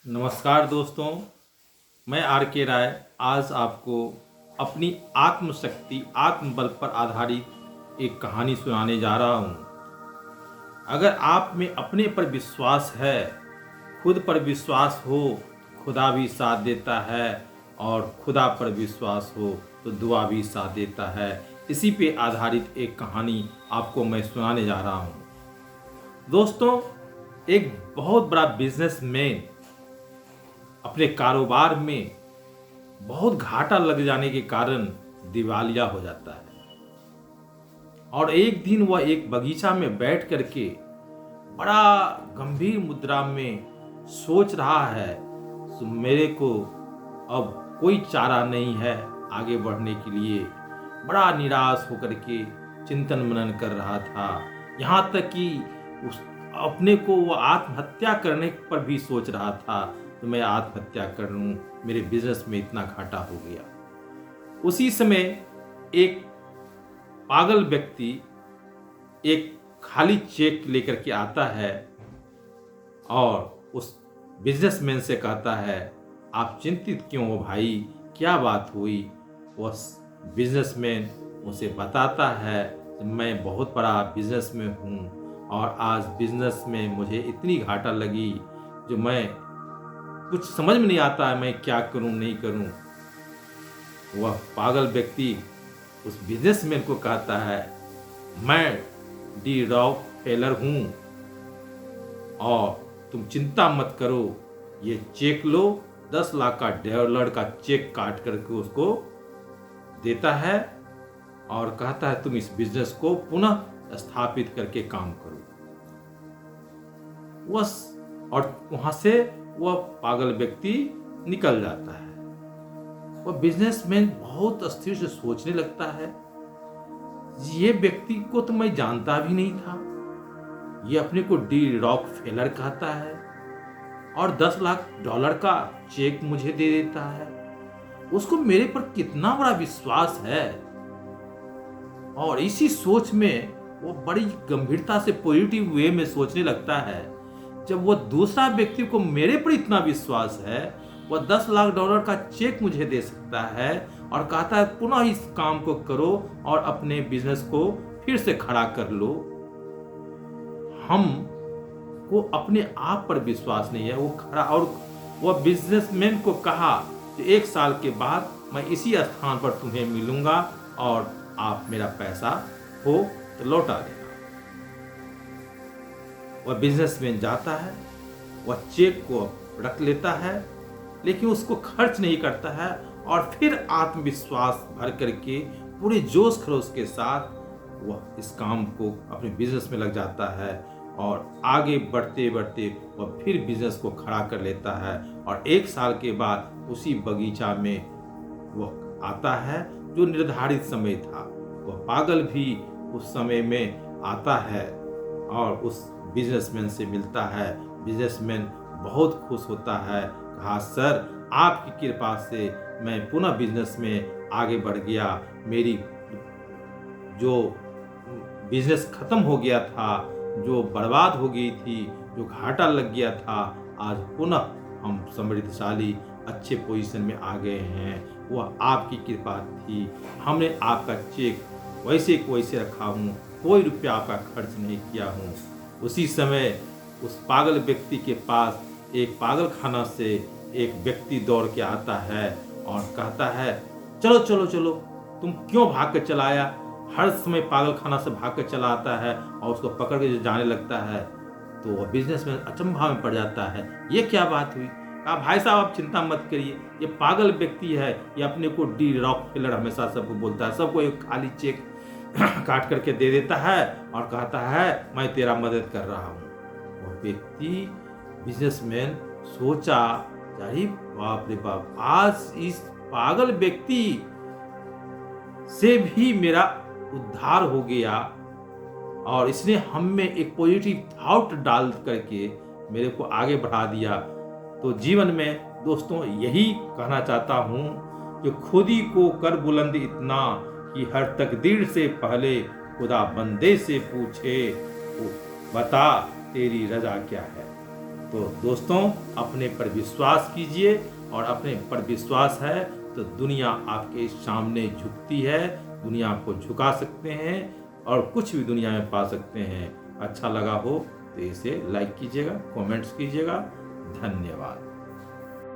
नमस्कार दोस्तों, मैं आर के राय आज आपको अपनी आत्मशक्ति आत्मबल पर आधारित एक कहानी सुनाने जा रहा हूँ। अगर आप में अपने पर विश्वास है, खुद पर विश्वास हो, खुदा भी साथ देता है और खुदा पर विश्वास हो तो दुआ भी साथ देता है। इसी पे आधारित एक कहानी आपको मैं सुनाने जा रहा हूँ। दोस्तों, एक बहुत बड़ा बिजनेसमैन अपने कारोबार में बहुत घाटा लग जाने के कारण दिवालिया हो जाता है और एक दिन वह एक बगीचा में बैठ करके बड़ा गंभीर मुद्रा में सोच रहा है कि मेरे को अब कोई चारा नहीं है आगे बढ़ने के लिए। बड़ा निराश होकर के चिंतन मनन कर रहा था, यहाँ तक कि उस अपने को वह आत्महत्या करने पर भी सोच रहा था तो मैं आत्महत्या कर लूं, मेरे बिजनेस में इतना घाटा हो गया। उसी समय एक पागल व्यक्ति एक खाली चेक लेकर के आता है और उस बिजनेसमैन से कहता है, आप चिंतित क्यों हो भाई, क्या बात हुई। वह बिजनेसमैन उसे बताता है कि मैं बहुत बड़ा बिजनेसमैन हूँ और आज बिजनेस में मुझे इतनी घाटा लगी जो मैं कुछ समझ में नहीं आता है मैं क्या करूं नहीं करूं। वह पागल व्यक्ति उस बिजनेसमैन को कहता है, मैं डी रॉक फेलर हूं और तुम चिंता मत करो, ये चेक लो। 10 लाख का डॉलर का चेक काट करके उसको देता है और कहता है तुम इस बिजनेस को पुनः स्थापित करके काम करो। और वहां से वह पागल व्यक्ति निकल जाता है। वह बिजनेसमैन बहुत अस्थिर से सोचने लगता है, ये व्यक्ति को तो मैं जानता भी नहीं था, ये अपने को डी रॉक फेलर कहता है और 10 लाख डॉलर का चेक मुझे दे देता है। उसको मेरे पर कितना बड़ा विश्वास है। और इसी सोच में वो बड़ी गंभीरता से पॉजिटिव वे में सोचने लगता है। जब वो दूसरा व्यक्ति को मेरे पर इतना विश्वास है, वह 10 लाख डॉलर का चेक मुझे दे सकता है और कहता है पुनः इस काम को करो और अपने बिजनेस को फिर से खड़ा कर लो। हम को अपने आप पर विश्वास नहीं है। वो खड़ा और वह बिजनेसमैन को कहा कि 1 साल के बाद मैं इसी स्थान पर तुम्हें मिलूंगा और आप मेरा पैसा हो तो लौटा देना। वह बिजनेसमैन जाता है, वह चेक को रख लेता है लेकिन उसको खर्च नहीं करता है और फिर आत्मविश्वास भर करके पूरे जोश खरोश के साथ वह इस काम को अपने बिजनेस में लग जाता है और आगे बढ़ते बढ़ते वह फिर बिजनेस को खड़ा कर लेता है। और 1 साल के बाद उसी बगीचा में वह आता है जो निर्धारित समय था। वह पागल भी उस समय में आता है और उस बिजनेसमैन से मिलता है। बिजनेसमैन बहुत खुश होता है, कहा सर आपकी कृपा से मैं पुनः बिजनेस में आगे बढ़ गया। मेरी जो बिजनेस खत्म हो गया था, जो बर्बाद हो गई थी, जो घाटा लग गया था, आज पुनः हम समृद्धशाली अच्छे पोजीशन में आ गए हैं। वह आपकी कृपा थी। हमने आपका चेक वैसे को वैसे रखा हूँ, कोई रुपया आपका खर्च नहीं किया हूँ। उसी समय उस पागल व्यक्ति के पास एक पागल खाना से एक व्यक्ति दौड़ के आता है और कहता है, चलो चलो चलो, तुम क्यों भाग कर चला आया। हर समय पागल खाना से भाग कर चला आता है और उसको पकड़ के जो जाने लगता है तो वह बिजनेसमैन अचंभा में पड़ जाता है, ये क्या बात हुई। कहा भाई साहब आप चिंता मत करिए, ये पागल व्यक्ति है, ये अपने को डी रॉक फेलर हमेशा सबको बोलता है, सबको एक खाली चेक काट करके दे देता है और कहता है मैं तेरा मदद कर रहा हूँ। वो व्यक्ति बिजनेसमैन सोचा, अरे बाप रे बाप, आज इस पागल व्यक्ति से भी मेरा उद्धार हो गया और इसने हम में एक पॉजिटिव थॉट डाल करके मेरे को आगे बढ़ा दिया। तो जीवन में दोस्तों यही कहना चाहता हूँ कि खुद ही को कर बुलंद इतना कि हर तकदीर से पहले खुदा बंदे से पूछे, बता तेरी रजा क्या है। तो दोस्तों, अपने पर विश्वास कीजिए, और अपने पर विश्वास है तो दुनिया आपके सामने झुकती है, दुनिया आपको झुका सकते हैं और कुछ भी दुनिया में पा सकते हैं। अच्छा लगा हो तो इसे लाइक कीजिएगा, कमेंट्स कीजिएगा। धन्यवाद।